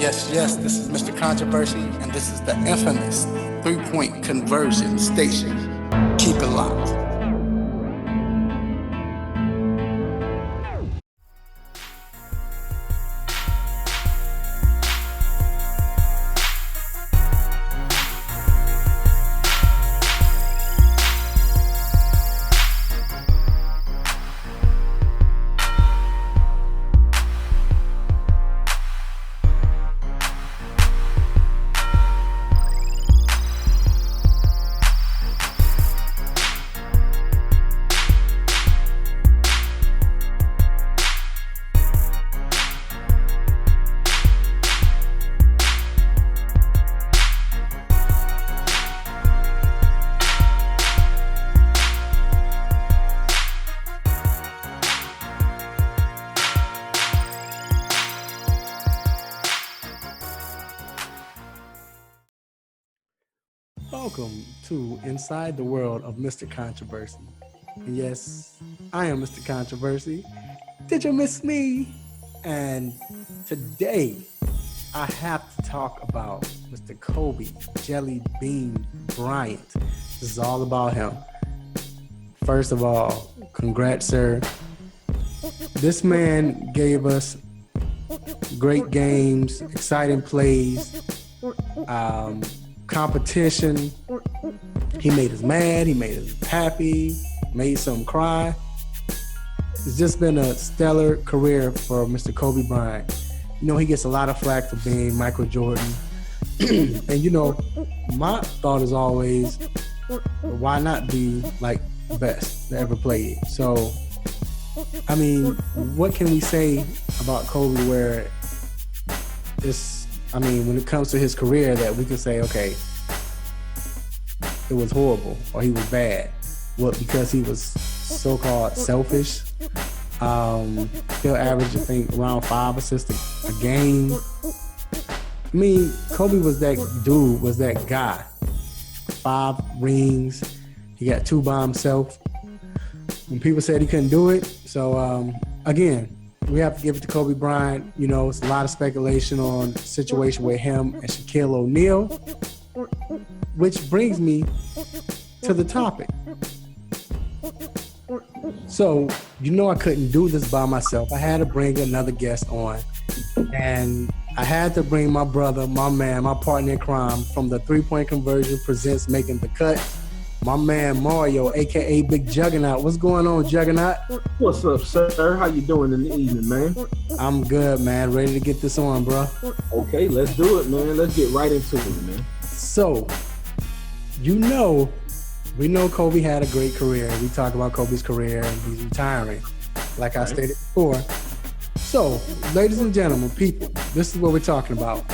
Yes, this is Mr. Controversy, and this is the infamous three-point conversion station. Keep it locked. Welcome to Inside the World of Mr. Controversy. And yes, I am Mr. Controversy. Did you miss me? And today, I have to talk about Mr. Kobe Jelly Bean Bryant. This is all about him. First of all, congrats, sir. This man gave us great games, exciting plays, competition. He made us mad, he made us happy, made some cry. It's just been a stellar career for Mr. Kobe Bryant. You know, he gets a lot of flack for being Michael Jordan. And you know, my thought is always, why not be like the best that ever played? So, I mean, what can we say about Kobe where it's, I mean, when it comes to his career, that we can say, okay, it was horrible or he was bad. What, because he was so-called selfish? Still average, I think, around 5 assists a game. I mean, Kobe was that dude, was that guy. 5 rings. He got 2 by himself. When people said he couldn't do it. So, again, we have to give it to Kobe Bryant. You know, it's a lot of speculation on the situation with him and Shaquille O'Neal, which brings me to the topic. So, you know, I couldn't do this by myself. I had to bring another guest on, and I had to bring my brother, my man, my partner in crime from the 3-point conversion presents Making the Cut. My man Mario, aka Big Juggernaut. What's going on, Juggernaut? What's up, sir? How you doing in the evening, man? I'm good, man. Ready to get this on, bro. Okay, let's do it, man. Let's get right into it, man. So, you know, we know Kobe had a great career. We talk about Kobe's career and he's retiring, like I stated before. So, ladies and gentlemen, people, this is what we're talking about.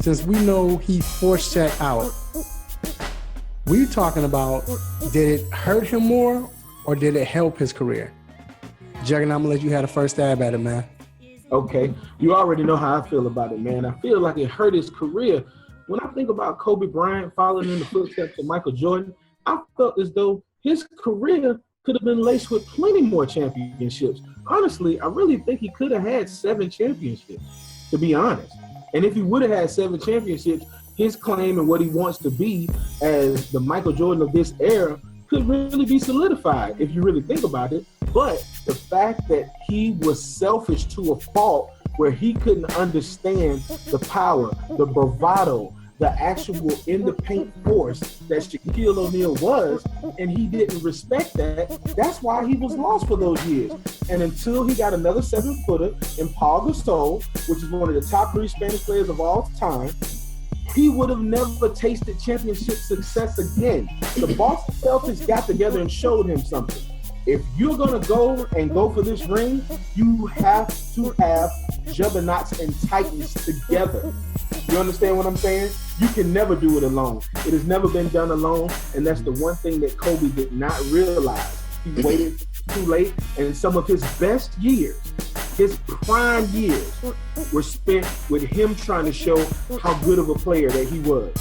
Since we know he forced Shaq out, we're talking about, did it hurt him more or did it help his career? Juggernaut, I'm gonna let you have the first stab at it, man. Okay, you already know how I feel about it, man. I feel like it hurt his career. When I think about Kobe Bryant following in the footsteps of Michael Jordan, I felt as though his career could have been laced with plenty more championships. Honestly, I really think he could have had 7 championships, to be honest. And if he would have had 7 championships, his claim and what he wants to be as the Michael Jordan of this era could really be solidified if you really think about it. But the fact that he was selfish to a fault where he couldn't understand the power, the bravado, the actual in the paint force that Shaquille O'Neal was, and he didn't respect that, that's why he was lost for those years. And until he got another 7-footer in Paul Gasol, which is one of the top 3 Spanish players of all time, he would have never tasted championship success again. The Boston Celtics got together and showed him something. If you're going to go for this ring, you have to have juggernauts and titans together. You understand what I'm saying? You can never do it alone. It has never been done alone, and that's the one thing that Kobe did not realize. He waited too late, and some of his best years, his prime years, were spent with him trying to show how good of a player that he was.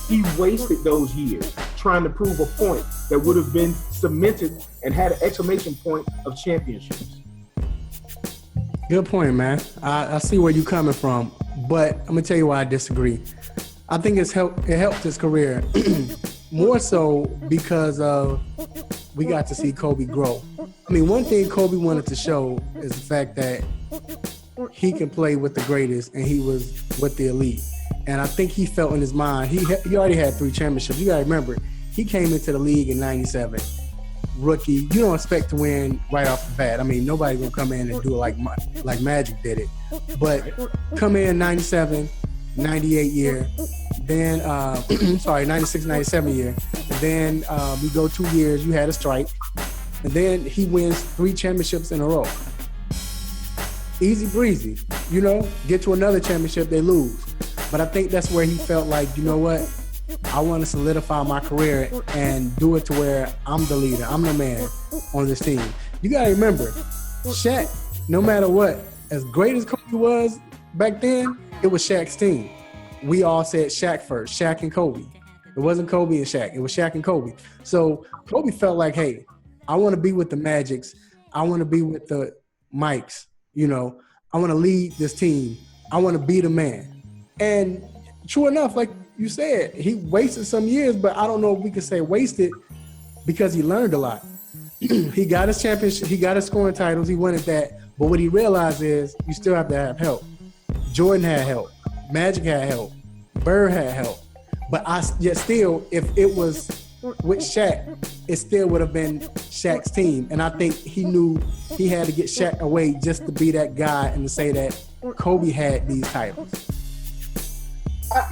He wasted those years trying to prove a point that would have been cemented and had an exclamation point of championships. Good point, man. I see where you're coming from, but I'm gonna tell you why I disagree. I think it helped his career more so because of we got to see Kobe grow. I mean, one thing Kobe wanted to show is the fact that he can play with the greatest, and he was with the elite. And I think he felt in his mind he already had 3 championships. You gotta remember, he came into the league in '97. Rookie, you don't expect to win right off the bat. I mean, nobody's gonna come in and do it like Magic did it. But come in '97, '98 year, then 96, '97 year. And then we go 2 years, you had a strike. And then he wins 3 championships in a row. Easy breezy, get to another championship, they lose. But I think that's where he felt like, you know what? I want to solidify my career and do it to where I'm the leader. I'm the man on this team. You got to remember, Shaq, no matter what, as great as Kobe was back then, it was Shaq's team. We all said Shaq first, Shaq and Kobe. It wasn't Kobe and Shaq. It was Shaq and Kobe. So Kobe felt like, hey, I want to be with the Magics. I want to be with the Mikes. I want to lead this team. I want to be the man. And true enough, like you said, he wasted some years, but I don't know if we could say wasted because he learned a lot. He got his championship, he got his scoring titles, he wanted that. But what he realized is you still have to have help. Jordan had help. Magic had help. Bird had help. But yet still, if it was with Shaq, it still would have been Shaq's team. And I think he knew he had to get Shaq away just to be that guy and to say that Kobe had these titles.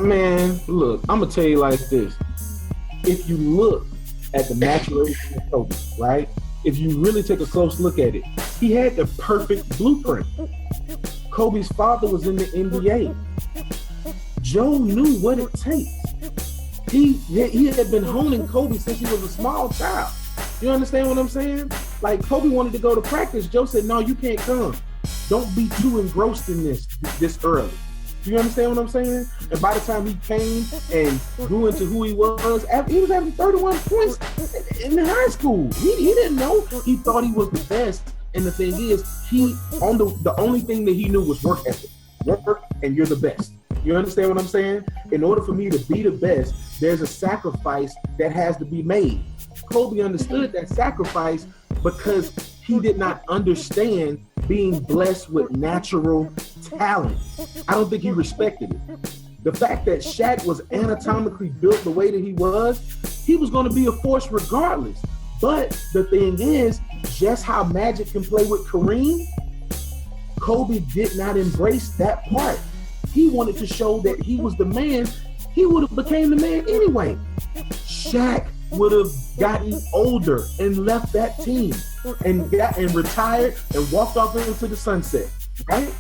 Man, look, I'm going to tell you like this. If you look at the maturation of Kobe, right? If you really take a close look at it, he had the perfect blueprint. Kobe's father was in the NBA. Joe knew what it takes. He had been honing Kobe since he was a small child. You understand what I'm saying? Like, Kobe wanted to go to practice. Joe said, no, you can't come. Don't be too engrossed in this early. You understand what I'm saying? And by the time he came and grew into who he was having 31 points in high school. He didn't know. He thought he was the best. And the thing is, the only thing that he knew was work ethic. Work, and you're the best. You understand what I'm saying? In order for me to be the best, there's a sacrifice that has to be made. Kobe understood that sacrifice because he did not understand being blessed with natural talent. I don't think he respected it. The fact that Shaq was anatomically built the way that he was going to be a force regardless. But the thing is, just how Magic can play with Kareem, Kobe did not embrace that part. He wanted to show that he was the man. He would have became the man anyway. Shaq would have gotten older and left that team and retired and walked off into the sunset, right?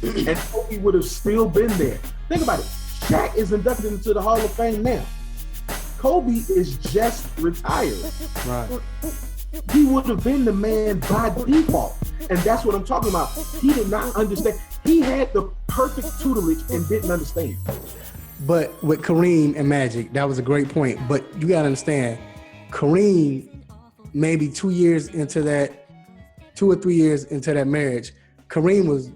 And Kobe would have still been there. Think about it. Shaq is inducted into the Hall of Fame now. Kobe is just retired. Right. He would have been the man by default. And that's what I'm talking about. He did not understand. He had the perfect tutelage and didn't understand. But with Kareem and Magic, that was a great point. But you got to understand, Kareem, maybe 2 years into that, 2 or 3 years into that marriage, Kareem was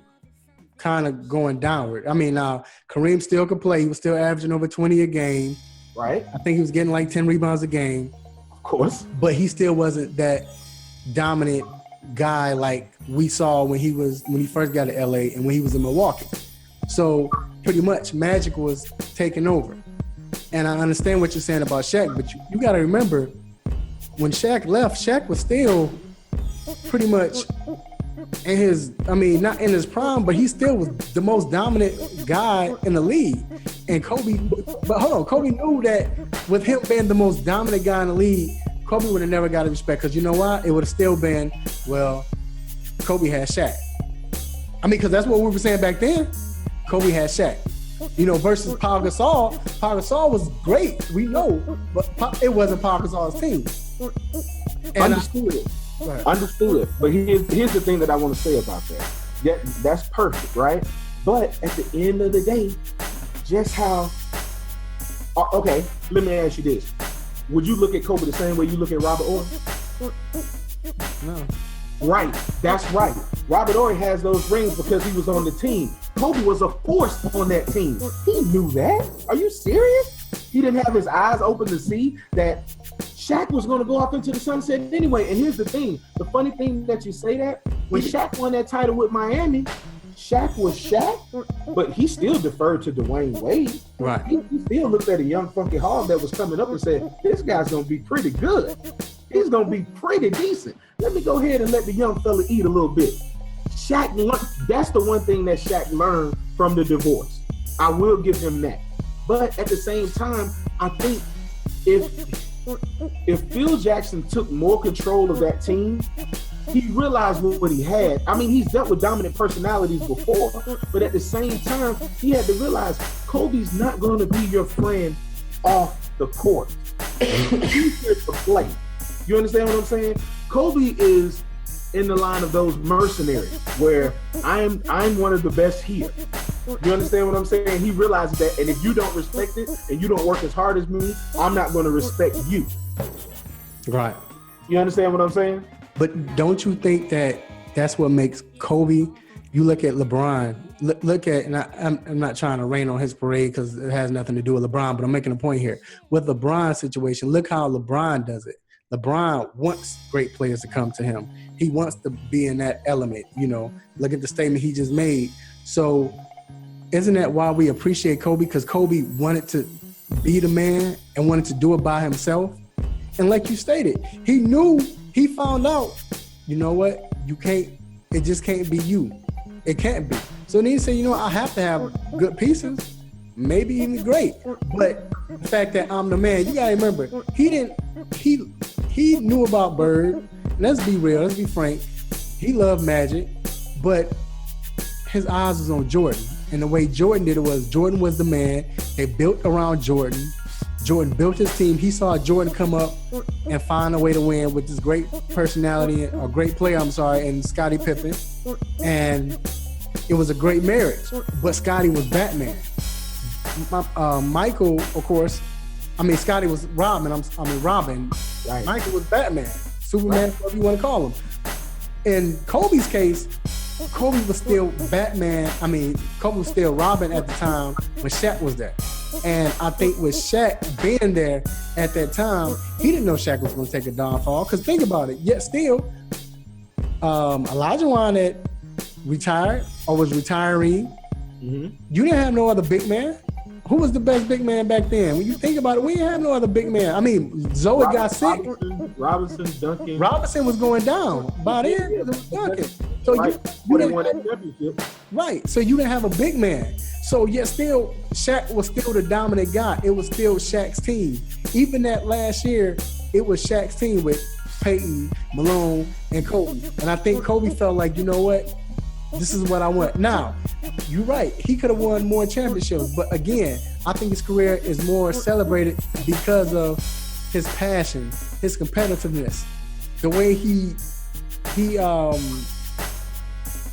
kind of going downward. I mean, now Kareem still could play. He was still averaging over 20 a game. Right. I think he was getting like 10 rebounds a game. Of course. But he still wasn't that dominant guy like we saw when he first got to LA and when he was in Milwaukee. So pretty much Magic was taking over. And I understand what you're saying about Shaq, but you got to remember when Shaq left, Shaq was still pretty much in his, not in his prime, but he still was the most dominant guy in the league. And Kobe knew that with him being the most dominant guy in the league, Kobe would have never got his respect because you know why? It would have still been, well, Kobe had Shaq. Because that's what we were saying back then. Kobe had Shaq. Versus Pau Gasol. Pau Gasol was great, we know, but it wasn't Pau Gasol's team. And Understood it. But here's the thing that I want to say about that. That's perfect, right? But at the end of the day, just how... Okay, let me ask you this. Would you look at Kobe the same way you look at Robert Ory? No. Right, that's right. Robert Horry has those rings because he was on the team. Kobe was a force on that team. He knew that. Are you serious? He didn't have his eyes open to see that Shaq was going to go off into the sunset anyway. And here's the thing. The funny thing that you say that, when Shaq won that title with Miami, Shaq was Shaq, but he still deferred to Dwayne Wade. Right. He still looked at a young funky hog that was coming up and said, this guy's going to be pretty good. He's going to be pretty decent. Let me go ahead and let the young fella eat a little bit. That's the one thing that Shaq learned from the divorce. I will give him that. But at the same time, I think if Phil Jackson took more control of that team, he realized what he had. I mean, he's dealt with dominant personalities before, but at the same time, he had to realize Kobe's not going to be your friend off the court. He's here to play. You understand what I'm saying? Kobe is in the line of those mercenaries where I'm one of the best here. You understand what I'm saying? He realizes that, and if you don't respect it and you don't work as hard as me, I'm not going to respect you. Right. You understand what I'm saying? But don't you think that that's what makes Kobe? You look at LeBron. Look at, and I'm not trying to rain on his parade because it has nothing to do with LeBron, but I'm making a point here. With LeBron's situation, look how LeBron does it. LeBron wants great players to come to him. He wants to be in that element, you know. Look at the statement he just made. So isn't that why we appreciate Kobe? Because Kobe wanted to be the man and wanted to do it by himself. And like you stated, he found out, you know what, it just can't be you. It can't be. So then he said, you know, I have to have good pieces, maybe even great. But the fact that I'm the man, you gotta remember, he knew about Bird. Let's be real, let's be frank. He loved Magic, but his eyes was on Jordan. And the way Jordan did it was, Jordan was the man. They built around Jordan. Jordan built his team. He saw Jordan come up and find a way to win with this great personality, or great player, and Scottie Pippen. And it was a great marriage. But Scottie was Batman. Michael, of course, Scottie was Robin. Robin. Right. Michael was Batman. Superman, whatever you want to call him. In Kobe's case, Kobe was still Batman. Kobe was still Robin at the time when Shaq was there. And I think with Shaq being there at that time, he didn't know Shaq was going to take a downfall. Because think about it, yet still, Elijah Wan had retired or was retiring. Mm-hmm. You didn't have no other big man. Who was the best big man back then? When you think about it, we didn't have no other big man. Zoe got sick. Robinson, Duncan. Robinson was going down. By then, it was Duncan. So you didn't win that championship. Right. So you didn't have a big man. So yet still, Shaq was still the dominant guy. It was still Shaq's team. Even that last year, it was Shaq's team with Peyton, Malone, and Kobe. And I think Kobe felt like, you know what? This is what I want. Now, you're right. He could have won more championships. But again, I think his career is more celebrated because of his passion, his competitiveness, the way he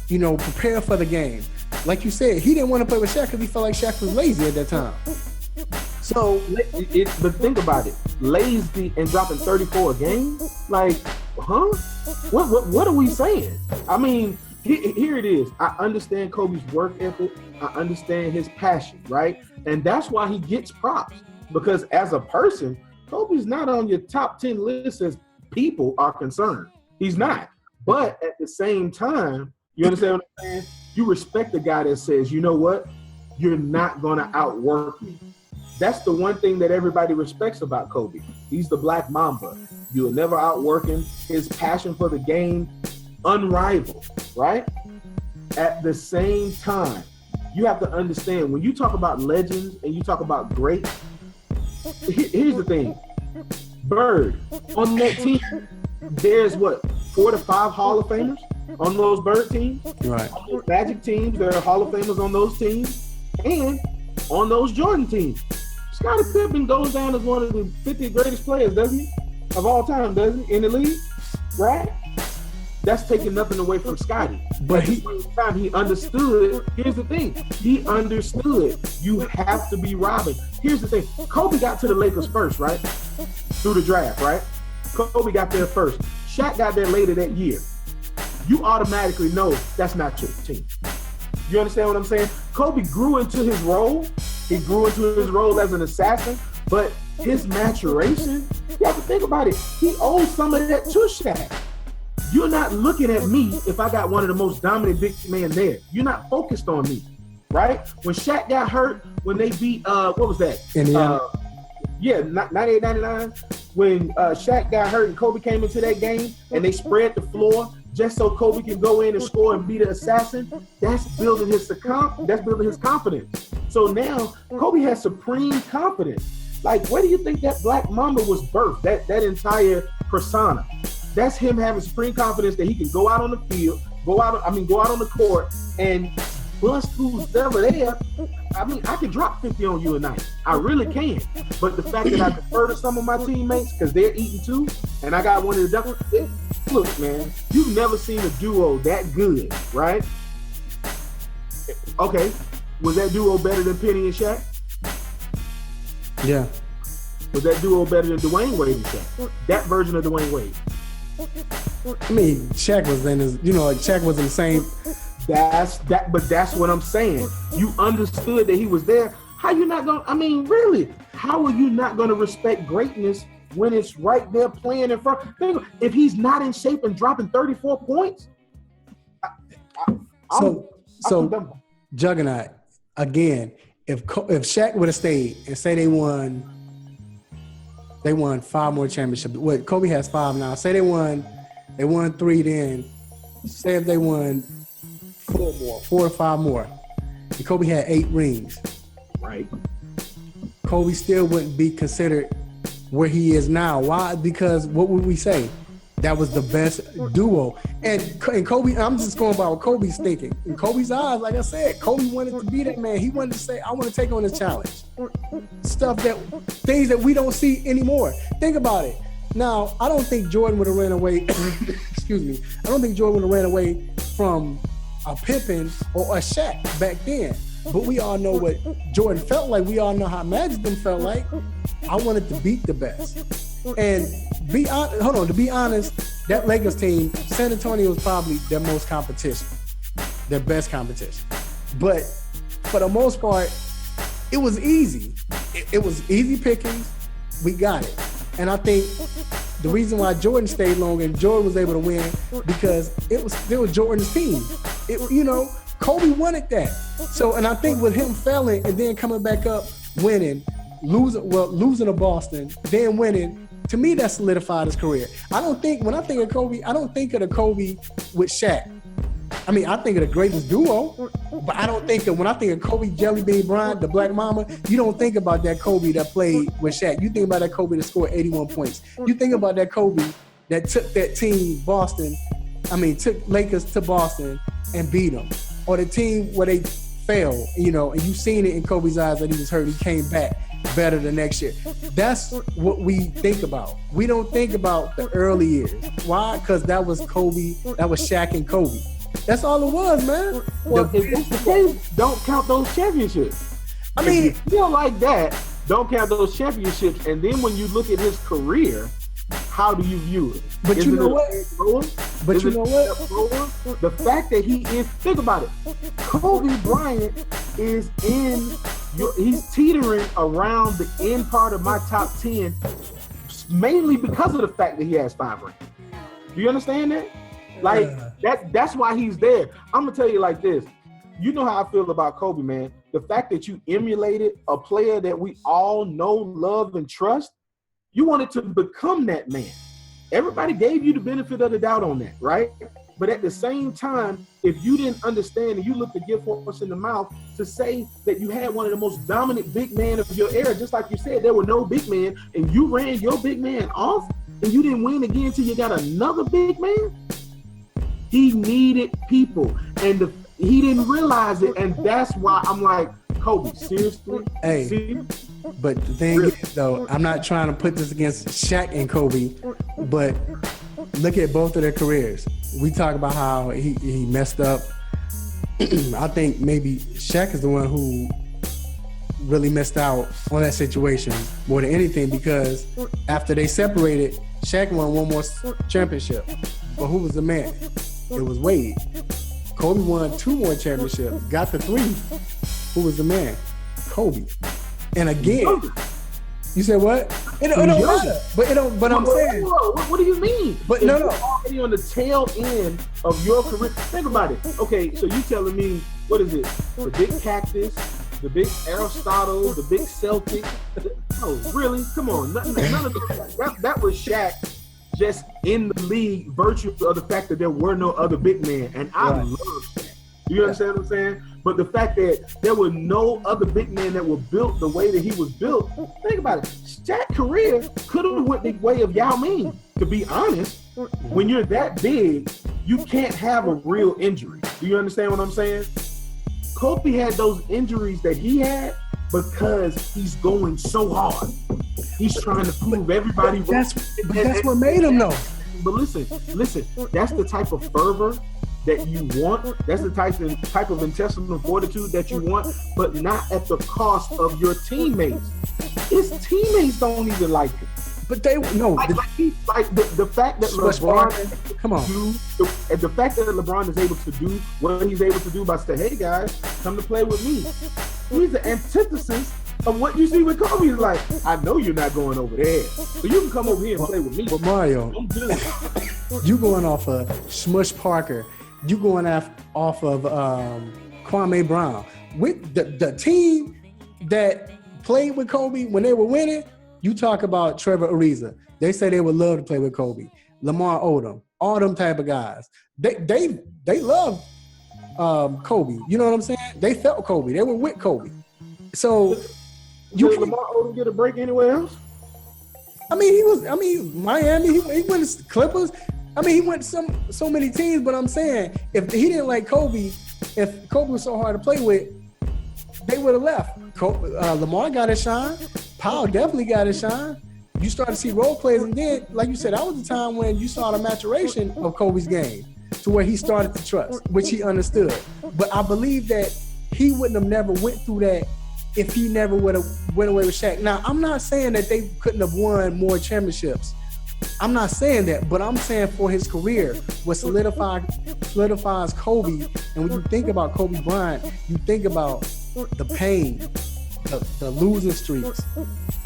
prepared for the game. Like you said, he didn't want to play with Shaq because he felt like Shaq was lazy at that time. So, but think about it. Lazy and dropping 34 a game? Like, huh? What are we saying? Here it is. I understand Kobe's work ethic. I understand his passion, right? And that's why he gets props. Because as a person, Kobe's not on your top 10 list as people are concerned. He's not. But at the same time, you understand what I'm saying? You respect the guy that says, you know what? You're not going to outwork me. That's the one thing that everybody respects about Kobe. He's the Black Mamba. You'll never outwork him. His passion for the game, unrivaled, right? At the same time, you have to understand, when you talk about legends and you talk about greats, here's the thing. Bird, on that team, there's 4 to 5 Hall of Famers on those Bird teams. Right. On those Magic teams, there are Hall of Famers on those teams. And on those Jordan teams. Scottie Pippen goes down as one of the 50 greatest players, doesn't he? Of all time, doesn't he? In the league, right? That's taking nothing away from Scottie. But at the same time, he understood. Here's the thing. He understood. You have to be Robin. Here's the thing. Kobe got to the Lakers first, right? Through the draft, right? Kobe got there first. Shaq got there later that year. you automatically know that's not your team. You understand what I'm saying? Kobe grew into his role. He grew into his role as an assassin, but his maturation, you have to think about it. He owes some of that to Shaq. You're not looking at me if I got one of the most dominant big men there. You're not focused on me, right? When Shaq got hurt, when they beat, what was that? Indiana. 98, 99. When Shaq got hurt and Kobe came into that game and they spread the floor just so Kobe can go in and score and be the assassin, that's building his confidence. So now Kobe has supreme confidence. Like, where do you think that Black Mamba was birthed? That entire persona. That's him having supreme confidence that he can go out on the field, go out on the court and bust who's ever there. I mean, I can drop 50 on you a night. I really can. But the fact that I defer to some of my teammates because they're eating too, and I got one of the look, man, you've never seen a duo that good, right? Okay, was that duo better than Penny and Shaq? Yeah. Was that duo better than Dwayne Wade and Shaq? That version of Dwayne Wade. I mean, Shaq was in his, Shaq was in the same. But that's what I'm saying. You understood that he was there. How you not gonna? I mean, really? How are you not gonna respect greatness when it's right there playing in front? If he's not in shape and dropping 34 points, so Juggernaut again. If Shaq would have stayed and say they won 5 more championships. What Kobe has 5 now. Say they won 3 then. Say if they won 4 or 5 more. And Kobe had 8 rings. Right. Kobe still wouldn't be considered where he is now. Why? Because what would we say? That was the best duo. And Kobe, I'm just going by what Kobe's thinking. In Kobe's eyes, like I said, Kobe wanted to be that man. He wanted to say, I want to take on this challenge. Things that we don't see anymore. Think about it. Now, I don't think Jordan would have ran away. Excuse me. I don't think Jordan would have ran away from a Pippen or a Shaq back then. But we all know what Jordan felt like. We all know how Magic them felt like. I wanted to beat the best. And to be honest, that Lakers team, San Antonio was probably their most competition, their best competition. But for the most part, it was easy. It was easy pickings. We got it. And I think the reason why Jordan stayed long and Jordan was able to win because it was Jordan's team. Kobe wanted that. So, and I think with him failing and then coming back up, winning, losing to Boston, then winning. To me, that solidified his career. When I think of Kobe, I don't think of the Kobe with Shaq. I mean, I think of the greatest duo, but when I think of Kobe Jelly Bean Bryant, the Black Mama, you don't think about that Kobe that played with Shaq. You think about that Kobe that scored 81 points. You think about that Kobe that took that team, took Lakers to Boston and beat them. Or the team where they failed, and you seen it in Kobe's eyes that he was hurt. He came back better the next year. That's what we think about. We don't think about the early years. Why? Because that was Kobe, that was Shaq and Kobe. That's all it was, man. Well, if that's the case, don't count those championships. I mean, if you feel like that, don't count those championships. And then when you look at his career, how do you view it? But you know what? The fact that he is, think about it. Kobe Bryant is he's teetering around the end part of my top 10, mainly because of the fact that he has 5 rings. Do you understand that? Like, that's why he's there. I'm going to tell you like this. You know how I feel about Kobe, man. The fact that you emulated a player that we all know, love, and trust, you wanted to become that man. Everybody gave you the benefit of the doubt on that, right? But at the same time, if you didn't understand and you looked the gift horse in the mouth to say that you had one of the most dominant big men of your era, just like you said, there were no big men, and you ran your big man off, and you didn't win again until you got another big man, he needed people, and he didn't realize it, and that's why I'm like, Kobe, seriously? Hey. Seriously? But the thing is, though, I'm not trying to put this against Shaq and Kobe, but look at both of their careers. We talk about how he messed up. I think maybe Shaq is the one who really missed out on that situation more than anything because after they separated, Shaq won one more championship. But who was the man? It was Wade. Kobe won 2 more championships, got the 3. Who was the man? Kobe. And again, you said what? It don't matter. But I'm saying. What do you mean? But if no. You're already on the tail end of your career. Think about it. Okay, so you telling me, what is it? The big Cactus, the big Aristotle, the big Celtic. Oh, really? Come on. None of that was Shaq just in the league, virtue of the fact that there were no other big men. And I love Shaq. You understand what I'm saying? But the fact that there were no other big men that were built the way that he was built, think about it. Shaq's career could have went the way of Yao Ming, to be honest. When you're that big, you can't have a real injury. Do you understand what I'm saying? Kobe had those injuries that he had because he's going so hard. He's trying to prove everybody wrong. That's what made him though. But listen, that's the type of fervor that you want. That's the type of intestinal fortitude that you want, but not at the cost of your teammates. His teammates don't even like him. But they no. The fact that LeBron, come on, the fact that LeBron is able to do what he's able to do by saying, "Hey guys, come to play with me." He's the antithesis of what you see with Kobe. Is like, I know you're not going over there, so you can come over here and play with me. But Mario, you going off of Smush Parker, you going off of Kwame Brown with the team that played with Kobe when they were winning. You talk about Trevor Ariza. They say they would love to play with Kobe. Lamar Odom, all them type of guys. They love Kobe. You know what I'm saying? They felt Kobe. They were with Kobe. So did Lamar Odom get a break anywhere else? Miami. He went to Clippers. He went so many teams. But I'm saying, if he didn't like Kobe, if Kobe was so hard to play with, they would have left. Lamar got his shine. Powell definitely got his shine. You start to see role players, and then, like you said, that was the time when you saw the maturation of Kobe's game to where he started to trust, which he understood. But I believe that he wouldn't have never went through that if he never would have went away with Shaq. Now, I'm not saying that they couldn't have won more championships. I'm not saying that, but I'm saying for his career, what solidifies Kobe, and when you think about Kobe Bryant, you think about the pain, the losing streaks,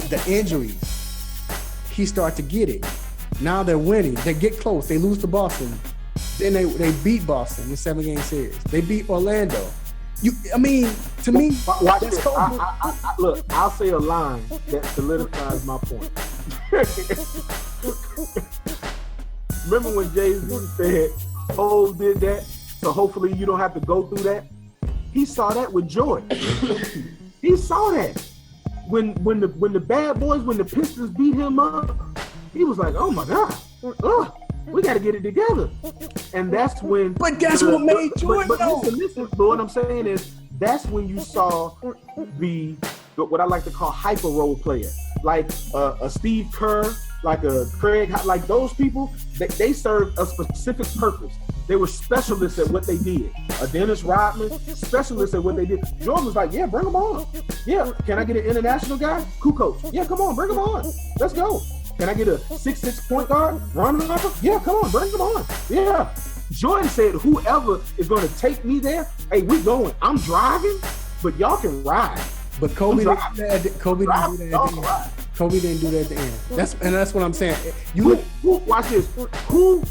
the injuries. He start to get it. Now they're winning. They get close. They lose to Boston. Then they beat Boston in 7-game series. They beat Orlando. To me, watch that's this. Kobe. Look, I'll say a line that solidifies my point. Remember when Jay-Z said, "Oh, did that, so hopefully you don't have to go through that." He saw that with Jordan. He saw that when the bad boys, when the Pistons beat him up, he was like, "Oh my God, we got to get it together." And that's when. But guess what made Jordan? But listen. But what I'm saying is, that's when you saw what I like to call hyper role player, like a Steve Kerr, like a Craig, like those people. They served a specific purpose. They were specialists at what they did. A Dennis Rodman, specialist at what they did. Jordan was like, "Yeah, bring them on. Yeah, can I get an international guy? Cool coach. Yeah, come on, bring them on. Let's go. Can I get a 6'6" point guard? Running over? Yeah, come on, bring them on. Yeah." Jordan said, "Whoever is going to take me there, hey, we going. I'm driving, but y'all can ride." But Kobe didn't do that at the end. Kobe didn't do that at the end. That's what I'm saying. Watch this. Who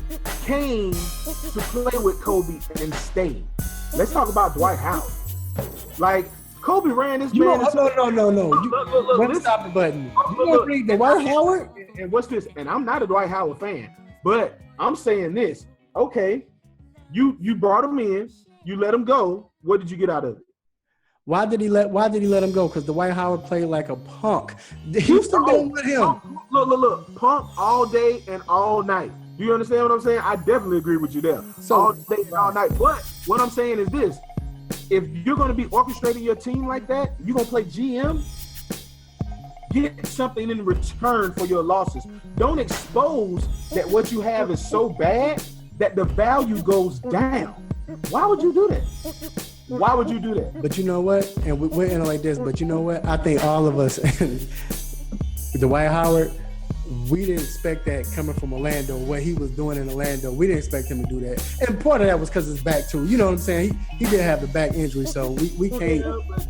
came to play with Kobe and stayed? Let's talk about Dwight Howard. Like, Kobe ran this man. No. Look, stop the button. You want to bring Dwight Howard? And what's this? And I'm not a Dwight Howard fan, but I'm saying this. Okay, you brought him in. You let him go. What did you get out of it? Why did he let him go? Because Dwight Howard played like a punk. Houston didn't let him. Look, punk all day and all night. Do you understand what I'm saying? I definitely agree with you there. So, all day and all night. But what I'm saying is this: if you're going to be orchestrating your team like that, you're going to play GM. Get something in return for your losses. Don't expose that what you have is so bad that the value goes down. Why would you do that? Why would you do that? But you know what? And we're in like this, but you know what? I think all of us, Dwight Howard we didn't expect that coming from Orlando, what he was doing in Orlando. We didn't expect him to do that. And part of that was because his back, too. You know what I'm saying? He did have the back injury, so we can't.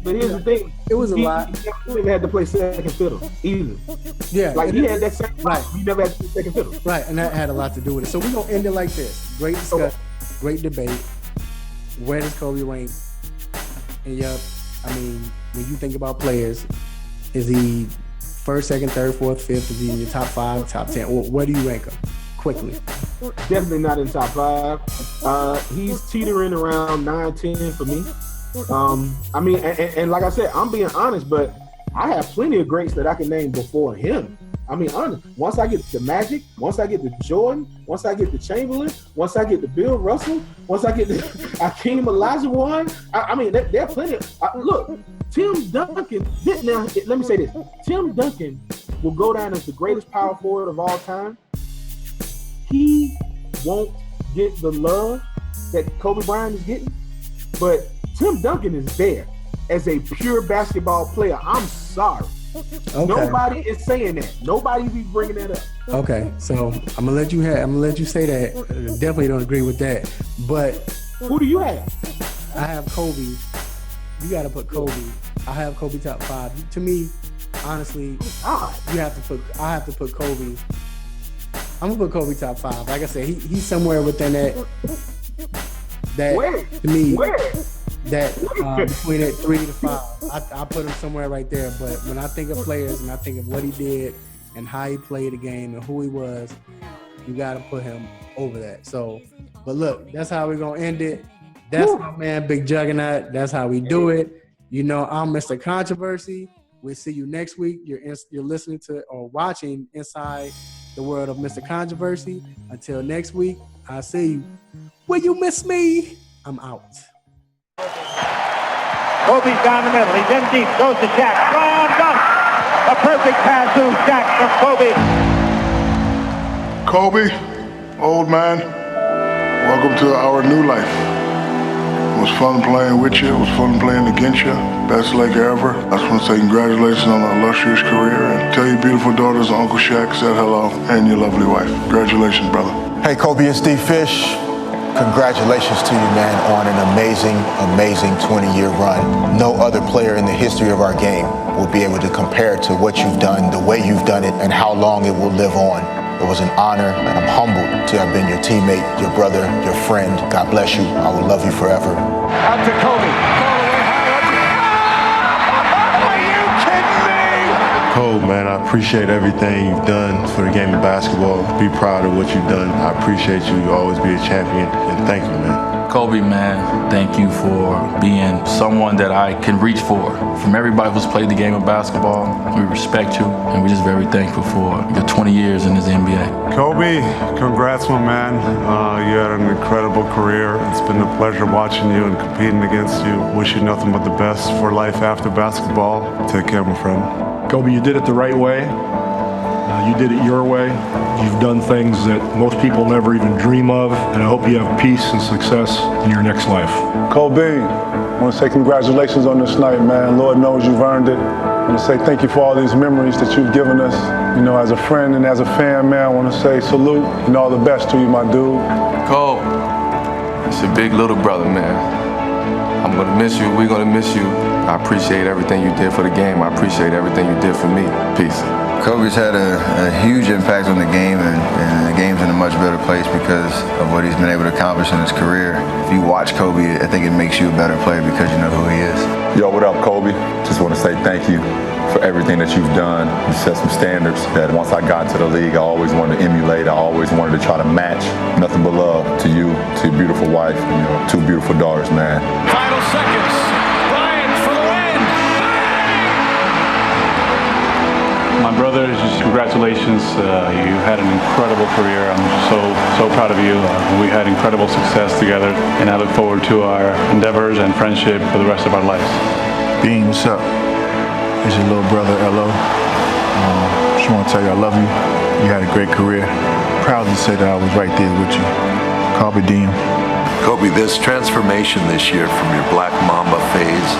But here's the thing. It was a lot. He never had to play second fiddle, either. Yeah. Like, he had that same right. He never had to play second fiddle. Right, and that had a lot to do with it. So we're going to end it like this. Great discussion, great debate. Where does Kobe rank? And I mean, when you think about players, is he first, second, third, fourth, fifth? Is he in your top 5, top 10? Where do you rank him? Quickly. Definitely not in top 5. He's teetering around 9, 10 for me. I mean, and like I said, I'm being honest, but I have plenty of greats that I can name before him. I mean, honest. Once I get the Magic, once I get the Jordan, once I get the Chamberlain, once I get the Bill Russell, once I get the Hakeem Olajuwon, I mean, there are plenty. Look, Tim Duncan. Now, let me say this: Tim Duncan will go down as the greatest power forward of all time. He won't get the love that Kobe Bryant is getting, but Tim Duncan is there as a pure basketball player. I'm sorry. Okay. Nobody is saying that. Nobody be bringing that up. Okay, so I'm gonna let you say that. Definitely don't agree with that. But who do you have? I have Kobe. You got to put Kobe. I have Kobe top 5. To me, honestly, I have to put Kobe. I'm gonna put Kobe top 5. Like I said, he's somewhere within that. Where? To me. Where? That between that 3 to 5, I put him somewhere right there. But when I think of players and I think of what he did and how he played the game and who he was, you got to put him over that. So, but look, that's how we're gonna end it. That's my man, Big Juggernaut. That's how we do it. You know, I'm Mr. Controversy. We'll see you next week. You're listening to or watching Inside the World of Mr. Controversy. Until next week, I'll see you. Will you miss me? I'm out. Kobe's down the middle. He's in deep. Goes to Shaq. Slam dunk. A perfect pass to Shaq from Kobe. Kobe, old man, welcome to our new life. It was fun playing with you. It was fun playing against you. Best Laker ever. I just want to say congratulations on an illustrious career and tell your beautiful daughters Uncle Shaq said hello and your lovely wife. Congratulations, brother. Hey, Kobe and Steve Fish. Congratulations to you, man, on an amazing, amazing 20-year run. No other player in the history of our game will be able to compare to what you've done, the way you've done it, and how long it will live on. It was an honor, and I'm humbled to have been your teammate, your brother, your friend. God bless you. I will love you forever. Out to Kobe. Cole, man, I appreciate everything you've done for the game of basketball. Be proud of what you've done. I appreciate you. You'll always be a champion. And thank you, man. Kobe, man, thank you for being someone that I can reach for. From everybody who's played the game of basketball, we respect you, and we're just very thankful for your 20 years in this NBA. Kobe, congrats, my man. You had an incredible career. It's been a pleasure watching you and competing against you. Wish you nothing but the best for life after basketball. Take care, my friend. Kobe, you did it the right way. You did it your way. You've done things that most people never even dream of, and I hope you have peace and success in your next life. Kobe, I want to say congratulations on this night, man. Lord knows you've earned it. I want to say thank you for all these memories that you've given us. You know, as a friend and as a fan, man, I want to say salute and all the best to you, my dude. Cole, it's your big little brother, man. I'm going to miss you. We're going to miss you. I appreciate everything you did for the game. I appreciate everything you did for me. Peace. Kobe's had a huge impact on the game, and the game's in a much better place because of what he's been able to accomplish in his career. If you watch Kobe, I think it makes you a better player because you know who he is. Yo, what up, Kobe? Just want to say thank you for everything that you've done. You set some standards that once I got to the league, I always wanted to emulate. I always wanted to try to match. Nothing but love to you, to your beautiful wife, and your 2 beautiful daughters, man. Final seconds. Bryant for the win. My brother, just congratulations. You had an incredible career. I'm so proud of you. We had incredible success together, and I look forward to our endeavors and friendship for the rest of our lives. Bean, what's up? It's your little brother, L.O. Just want to tell you I love you. You had a great career. Proud to say that I was right there with you. Kobe Dean. Kobe, this transformation this year from your Black Mamba phase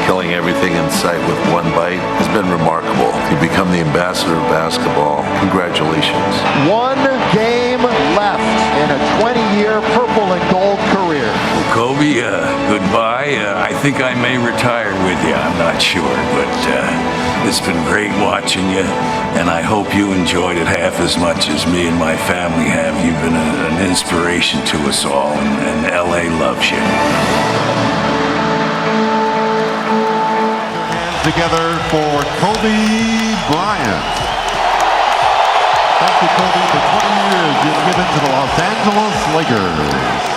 killing everything in sight with one bite has been remarkable. You become the ambassador of basketball. Congratulations. One game left in a 20-year purple and gold career. Well, Kobe, goodbye. I think I may retire with you. I'm not sure, but it's been great watching you, and I hope you enjoyed it half as much as me and my family have. You've been an inspiration to us all, and LA loves you. Hands together for Kobe Bryant. Thank you, Kobe, for 20 years you've given to the Los Angeles Lakers.